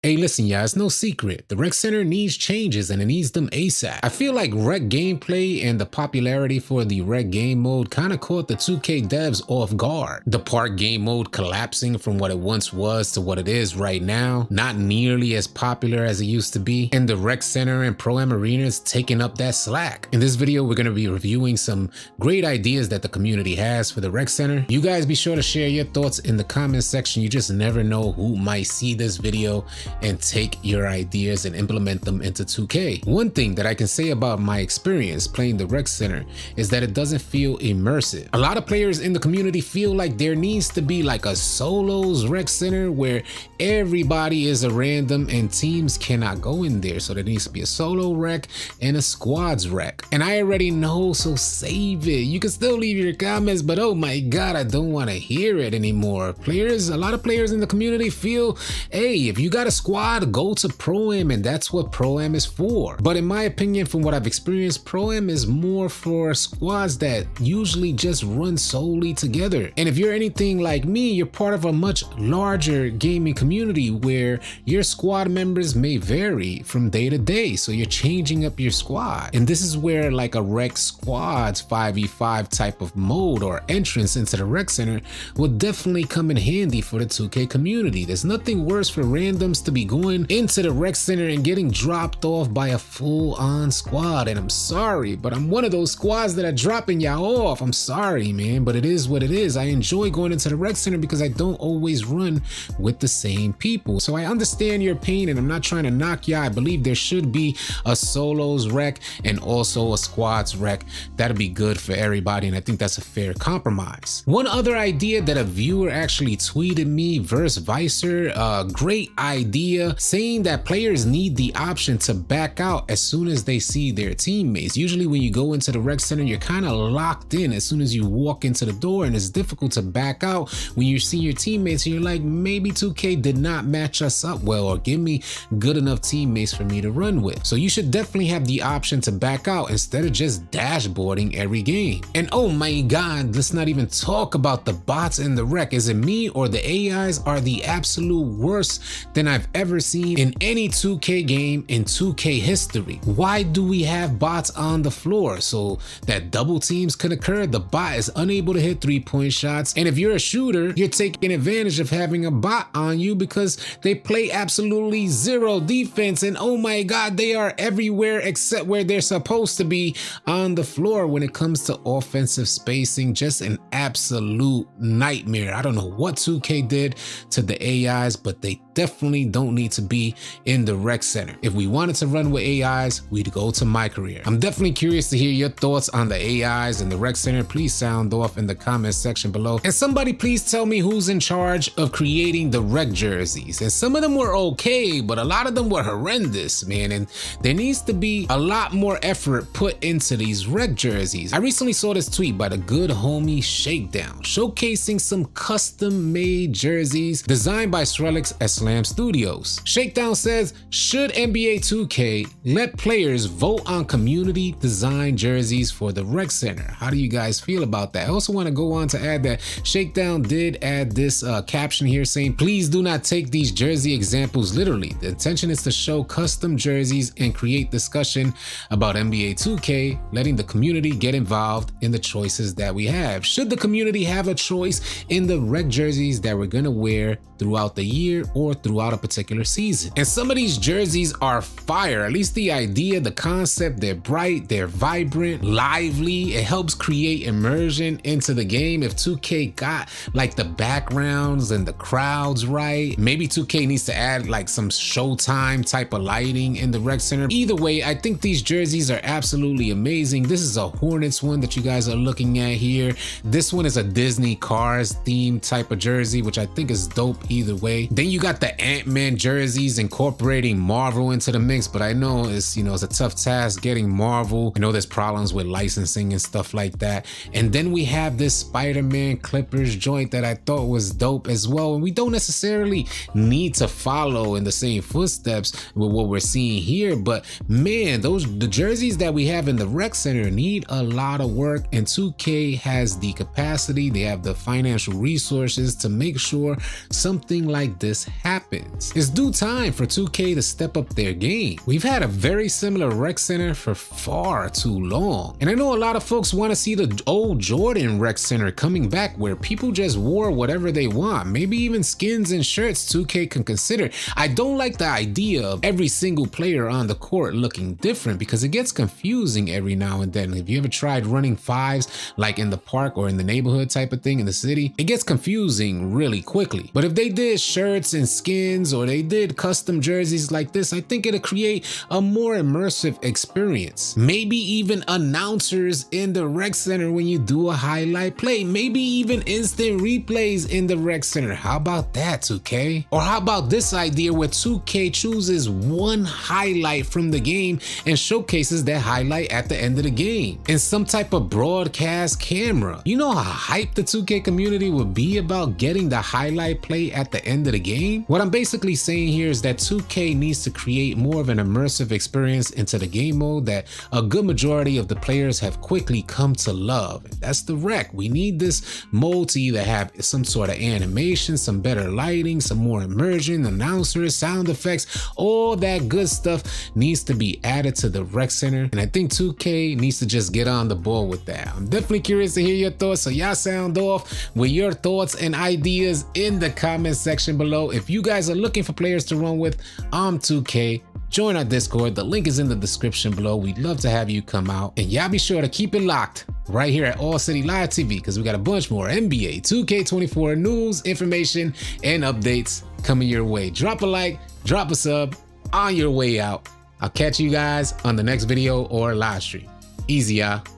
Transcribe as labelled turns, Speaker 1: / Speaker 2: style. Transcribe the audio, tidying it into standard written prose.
Speaker 1: Hey, listen, y'all, it's no secret. The rec center needs changes and it needs them ASAP. I feel like rec gameplay and the popularity for the rec game mode kind of caught the 2K devs off guard. The park game mode collapsing from what it once was to what it is right now, not nearly as popular as it used to be, and the rec center and pro-am arenas taking up that slack. In this video, we're going to be reviewing some great ideas that the community has for the rec center. You guys be sure to share your thoughts in the comment section. You just never know who might see this video and take your ideas and implement them into 2K. One thing that I can say about my experience playing the rec center is that it doesn't feel immersive. A lot of players in the community feel like there needs to be like a solos rec center where everybody is a random and teams cannot go in there. So there needs to be a solo rec and a squads rec. And I already know, so save it. You can still leave your comments, but oh my God, I don't want to hear it anymore. A lot of players in the community feel, hey, if you got a squad, go to pro-am, and that's what pro-am is for. But in my opinion, from what I've experienced, pro-am is more for squads that usually just run solely together. And if you're anything like me, you're part of a much larger gaming community where your squad members may vary from day to day. So you're changing up your squad. And this is where like a rec squads 5v5 type of mode or entrance into the rec center will definitely come in handy for the 2K community. There's nothing worse for randoms to be going into the rec center and getting dropped off by a full-on squad. And I'm sorry, but I'm one of those squads that are dropping y'all off. I'm sorry, man, but it is what it is. I enjoy going into the rec center because I don't always run with the same people. So I understand your pain and I'm not trying to knock y'all. I believe there should be a solos rec and also a squads rec. That'll be good for everybody, and I think that's a fair compromise. One other idea that a viewer actually tweeted me, Verse Vicer, great idea, saying that players need the option to back out as soon as they see their teammates. Usually when you go into the rec center, you're kind of locked in as soon as you walk into the door, and it's difficult to back out when you see your teammates and you're like, maybe 2K did not match us up well or give me good enough teammates for me to run with. So you should definitely have the option to back out instead of just dashboarding every game. And oh my God, let's not even talk about the bots in the rec. Is it me or the AIs are the absolute worst than I've ever seen in any 2K game in 2K history? Why do we have bots on the floor so that double teams can occur? The bot is unable to hit 3-point shots, and if you're a shooter, you're taking advantage of having a bot on you because they play absolutely zero defense, and oh my God, they are everywhere except where they're supposed to be on the floor when it comes to offensive spacing. Just an absolute nightmare. I don't know what 2K did to the AIs, but they definitely don't need to be in the rec center. If we wanted to run with AIs, we'd go to my career. I'm definitely curious to hear your thoughts on the AIs and the rec center. Please sound off in the comment section below. And somebody please tell me who's in charge of creating the rec jerseys. And some of them were okay, but a lot of them were horrendous, man. And there needs to be a lot more effort put into these rec jerseys. I recently saw this tweet by the good homie Shakedown showcasing some custom made jerseys designed by Skrillex at Slam Studios. Shakedown says, should NBA 2K let players vote on community design jerseys for the rec center? How do you guys feel about that? I also want to go on to add that Shakedown did add this caption here saying, please do not take these jersey examples literally. The intention is to show custom jerseys and create discussion about NBA 2K, letting the community get involved in the choices that we have. Should the community have a choice in the rec jerseys that we're gonna wear throughout the year or throughout a particular season? And some of these jerseys are fire. At least the idea, the concept, they're bright, they're vibrant, lively. It helps create immersion into the game. If 2K got like the backgrounds and the crowds right, maybe 2K needs to add like some Showtime type of lighting in the rec center. Either way, I think these jerseys are absolutely amazing. This is a Hornets one that you guys are looking at here. This one is a Disney Cars theme type of jersey, which I think is dope either way. Then you got the Ant-Man jerseys incorporating Marvel into the mix, but I know it's a tough task getting Marvel. I know there's problems with licensing and stuff like that. And then we have this Spider-Man Clippers joint that I thought was dope as well. And we don't necessarily need to follow in the same footsteps with what we're seeing here, but man, the jerseys that we have in the rec center need a lot of work, and 2K has the capacity, they have the financial resources to make sure something like this happens. happens. It's due time for 2K to step up their game. We've had a very similar rec center for far too long. And I know a lot of folks want to see the old Jordan rec center coming back where people just wore whatever they want. Maybe even skins and shirts 2K can consider. I don't like the idea of every single player on the court looking different because it gets confusing every now and then. Have you ever tried running fives like in the park or in the neighborhood type of thing in the city? It gets confusing really quickly. But if they did shirts and skins or they did custom jerseys like this, I think it'll create a more immersive experience. Maybe even announcers in the rec center when you do a highlight play. Maybe even instant replays in the rec center. How about that, 2K? Or how about this idea where 2K chooses one highlight from the game and showcases that highlight at the end of the game in some type of broadcast camera? You know how hyped the 2K community would be about getting the highlight play at the end of the game? What I'm basically saying here is that 2K needs to create more of an immersive experience into the game mode that a good majority of the players have quickly come to love. That's the rec. We need this mode to either have some sort of animation, some better lighting, some more immersion, announcers, sound effects, all that good stuff needs to be added to the rec center. And I think 2K needs to just get on the ball with that. I'm definitely curious to hear your thoughts, so y'all sound off with your thoughts and ideas in the comment section below. If you guys are looking for players to run with on 2K, join our Discord. The link is in the description below. We'd love to have you come out. And y'all be sure to keep it locked right here at AllCity Live TV because we got a bunch more NBA 2K24 news, information, and updates coming your way. Drop a like, drop a sub on your way out. I'll catch you guys on the next video or live stream. Easy, y'all.